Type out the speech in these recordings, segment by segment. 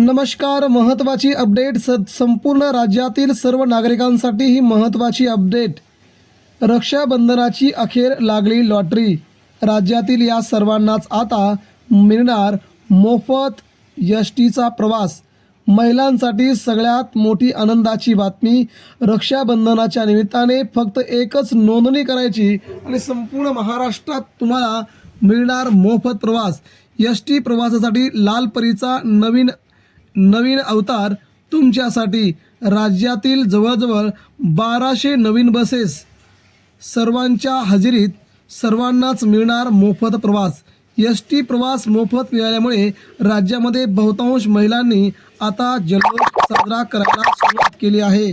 नमस्कार. महत्त्वाची अपडेट संपूर्ण राज्यातील सर्व नागरिकांसाठी ही महत्त्वाची अपडेट. रक्षाबंधनाची अखेर लागली लॉटरी. राज्यातील या सर्वांनाच आता मिळणार मोफत एसटीचा प्रवास. महिलांसाठी सगळ्यात मोठी आनंदाची बातमी. रक्षाबंधनाच्या निमित्ताने फक्त एकच नोंदणी करायची आणि संपूर्ण महाराष्ट्रात तुम्हाला मिळणार मोफत प्रवास. एस टी प्रवासासाठी लालपरीचा नवीन अवतार तुमच्यासाठी. राज्यातील जवळजवळ 1200 नवीन बसेस, सर्वांच्या हजेरीत सर्वांनाच मिळणार मोफत प्रवास. एस टी प्रवास मोफत मिळाल्यामुळे राज्यामध्ये बहुतांश महिलांनी आता जल्लोष साजरा करायला सुरुवात केली आहे.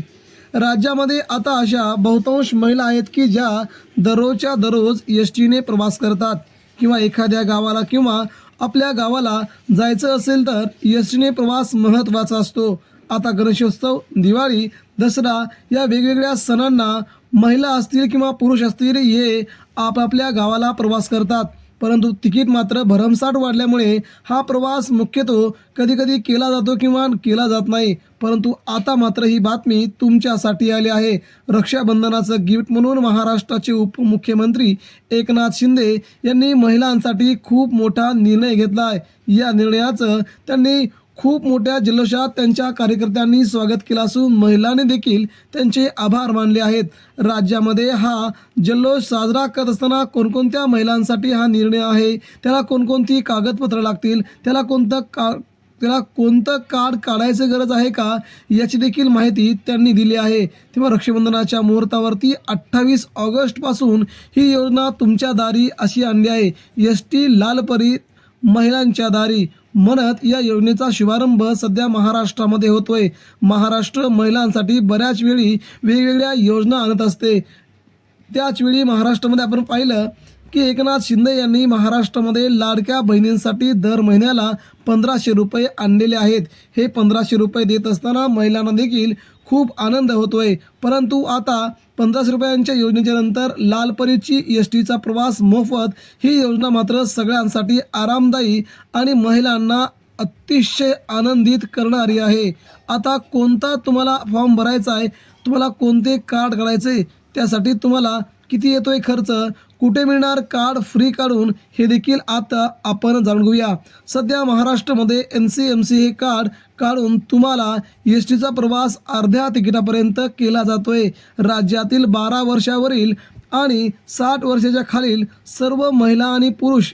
राज्यामध्ये आता अशा बहुतांश महिला आहेत की ज्या दररोजच्या दररोज एस टीने प्रवास करतात किंवा एखाद्या गावाला किंवा आपल्या गावाला जायचं असेल तर एस टीने प्रवास महत्त्वाचा असतो. आता गणेशोत्सव, दिवाळी, दसरा या वेगवेगळ्या सणांना महिला असतील किंवा पुरुष असतील हे आपापल्या गावाला प्रवास करतात. परंतु तिकीट मात्र भरमसाठ वाढल्यामुळे हा प्रवास मुख्यतः कधीकधी केला जातो किंवा केला जात नाही. परंतु आता मात्र ही बातमी तुमच्यासाठी आली आहे. रक्षाबंधनाचं गिफ्ट म्हणून महाराष्ट्राचे उपमुख्यमंत्री एकनाथ शिंदे यांनी महिलांसाठी खूप मोठा निर्णय घेतला आहे. या निर्णयाचं त्यांनी खूप मोठ्या जल्लोषात त्यांच्या कार्यकर्त्यांनी स्वागत केलं असून महिलांनी देखील त्यांचे आभार मानले आहेत. राज्यामध्ये हा जल्लोष साजरा करत असताना कोणकोणत्या महिलांसाठी हा निर्णय आहे, त्याला कोणकोणती कागदपत्र लागतील, त्याला कोणतं कार्ड काढायचं गरज आहे का याची देखील माहिती त्यांनी दिली आहे. तेव्हा रक्षाबंधनाच्या मुहूर्तावरती 28 ऑगस्टपासून ही योजना तुमच्या दारी अशी आणली आहे. एस टी लालपरी महिलांच्या दारी म्हणत या योजनेचा शुभारंभ सध्या महाराष्ट्रामध्ये होतोय. महाराष्ट्र महिलांसाठी बऱ्याच वेळी वेगवेगळ्या योजना आणत असते. त्याचवेळी महाराष्ट्रामध्ये आपण पाहिलं की एकनाथ शिंदे यांनी महाराष्ट्रामध्ये लाडक्या बहिणींसाठी दर महिन्याला 1500 रुपये आणलेले आहेत. हे 1500 रुपये देत असताना महिलांना देखील खूप आनंद होतोय. परंतु आता 1500 रुपयांच्या योजनेच्या नंतर लालपरीची एस टीचा प्रवास मोफत ही योजना मात्र सगळ्यांसाठी आरामदायी आणि महिलांना अतिशय आनंदित करणारी आहे. आता कोणता तुम्हाला फॉर्म भरायचा आहे, तुम्हाला कोणते कार्ड काढायचे, त्यासाठी तुम्हाला किती येतोय खर्च, कुठे मिळणार कार्ड फ्री काढून, हे देखील आता आपण जाणून घेऊया. सध्या महाराष्ट्रामध्ये NCMC हे कार्ड काढून तुम्हाला एस टीचा प्रवास अर्ध्या तिकिटापर्यंत केला जातोय. राज्यातील 12 वर्षावरील आणि 60 वर्षाच्या खालील सर्व महिला आणि पुरुष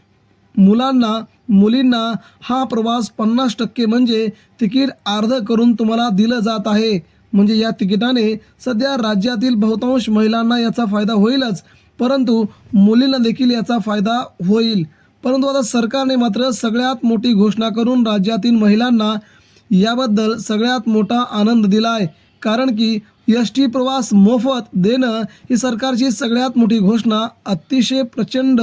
मुलींना हा प्रवास 50% म्हणजे तिकीट अर्ध करून तुम्हाला दिलं जात आहे. म्हणजे या तिकिटाने सध्या राज्यातील बहुतांश महिलांना याचा फायदा होईलच, परंतु मुलींना देखील याचा फायदा होईल. परंतु आता सरकारने मात्र सगळ्यात मोठी घोषणा करून राज्यातील महिलांना याबद्दल सगळ्यात मोठा आनंद दिला आहे. कारण की एस टी प्रवास मोफत देणं ही सरकारची सगळ्यात मोठी घोषणा अतिशय प्रचंड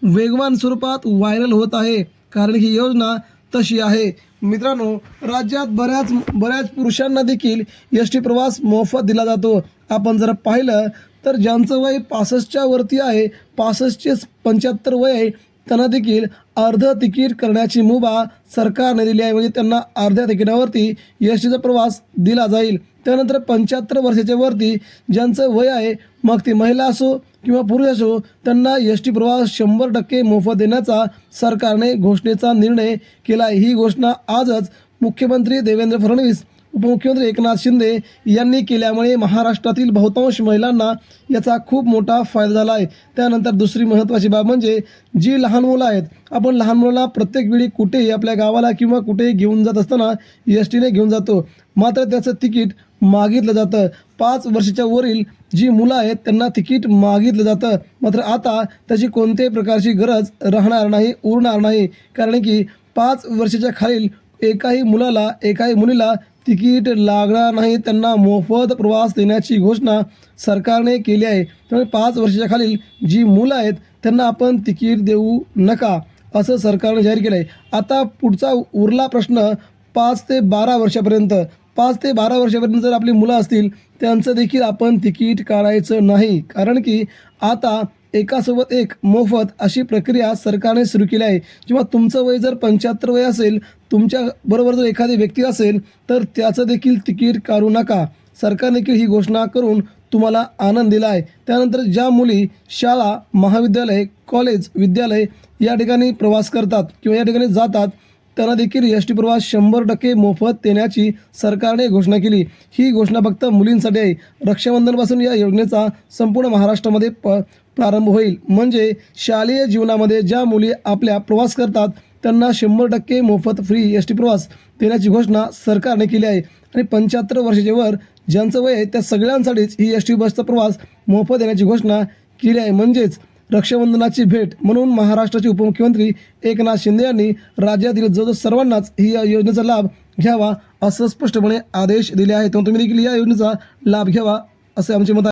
वेगवान स्वरूपात व्हायरल होत आहे. कारण ही योजना तशी आहे. मित्रांनो, राज्यात बऱ्याच पुरुषांना देखील एस टी प्रवास मोफत दिला जातो. आपण जर पाहिलं तर ज्यांचं वय 65च्या वरती आहे, 65 ते 75 वय आहे, त्यांना देखील अर्ध तिकीट करण्याची मुभा सरकारने दिली आहे. म्हणजे त्यांना अर्ध्या तिकिटावरती एस टीचा प्रवास दिला जाईल. त्यानंतर 75 वर्षाच्या वरती ज्यांचं वय आहे, मग ती महिला असो किंवा पुरुष असो, त्यांना एस टी प्रवास 100% मोफत देण्याचा सरकारने घोषणेचा निर्णय केला आहे. ही घोषणा आजच मुख्यमंत्री देवेंद्र फडणवीस, उपमुख्यमंत्री एकनाथ शिंदे यांनी केल्यामुळे महाराष्ट्रातील बहुतांश महिलांना याचा खूप मोठा फायदा झाला आहे. त्यानंतर दुसरी महत्त्वाची बाब म्हणजे जी लहान मुलं आहेत, आपण लहान मुलांना प्रत्येक वेळी कुठेही आपल्या गावाला किंवा कुठेही घेऊन जात असताना एस टीने घेऊन जातो, मात्र त्याचं तिकीट मागितलं जातं. 5 वर्षाच्या वरील जी मुलं आहेत त्यांना तिकीट मागितलं जातं. मात्र आता त्याची कोणत्याही प्रकारची गरज राहणार नाही, उरणार नाही. कारण की 5 वर्षाच्या खालील एकाही मुलीला तिकीट लागणार नाही. त्यांना मोफत प्रवास देण्याची घोषणा सरकारने केली आहे. त्यामुळे 5 वर्षाच्या खालील जी मुलं आहेत त्यांना आपण तिकीट देऊ नका असं सरकारने जाहीर केलं आहे. आता पुढचा उरला प्रश्न 5 ते 12 वर्षापर्यंत. 5 ते 12 वर्षापर्यंत जर आपली मुलं असतील त्यांचं देखील आपण तिकीट काढायचं नाही. कारण की आता एकासोबत एक मोफत अशी प्रक्रिया सरकारने सुरू केली आहे. जेव्हा तुमचं वय जर 75 वय असेल, तुमच्या बरोबर जर एखादी व्यक्ती असेल, तर त्याचं देखील तिकीट काढू नका. सरकारने देखील ही घोषणा करून तुम्हाला आनंद दिला आहे. त्यानंतर ज्या मुली शाळा, महाविद्यालय, कॉलेज, विद्यालय या ठिकाणी प्रवास करतात किंवा या ठिकाणी जातात, त्यांना देखील एस टी प्रवास 100% मोफत देण्याची सरकारने घोषणा केली. ही घोषणा फक्त मुलींसाठी आहे. रक्षाबंधनपासून या योजनेचा संपूर्ण महाराष्ट्रामध्ये प्रारंभ होईल. म्हणजे शालेय जीवनामध्ये ज्या मुली आपल्या प्रवास करतात त्यांना 100% मोफत फ्री एस टी प्रवास देण्याची घोषणा सरकारने केली आहे. आणि 75 वर्षाच्या वर ज्यांचं वय आहे त्या सगळ्यांसाठीच ही एस टी बसचा प्रवास मोफत देण्याची घोषणा केली आहे. म्हणजेच रक्षाबंधनाची भेट म्हणून महाराष्ट्राचे उपमुख्यमंत्री एकनाथ शिंदे यांनी राज्यातील जवळजवळ सर्वांनाच ही या योजनेचा लाभ घ्यावा असं स्पष्टपणे आदेश दिले आहेत. तुम्ही देखील या योजनेचा लाभ घ्यावा असे आमचे मत आहे.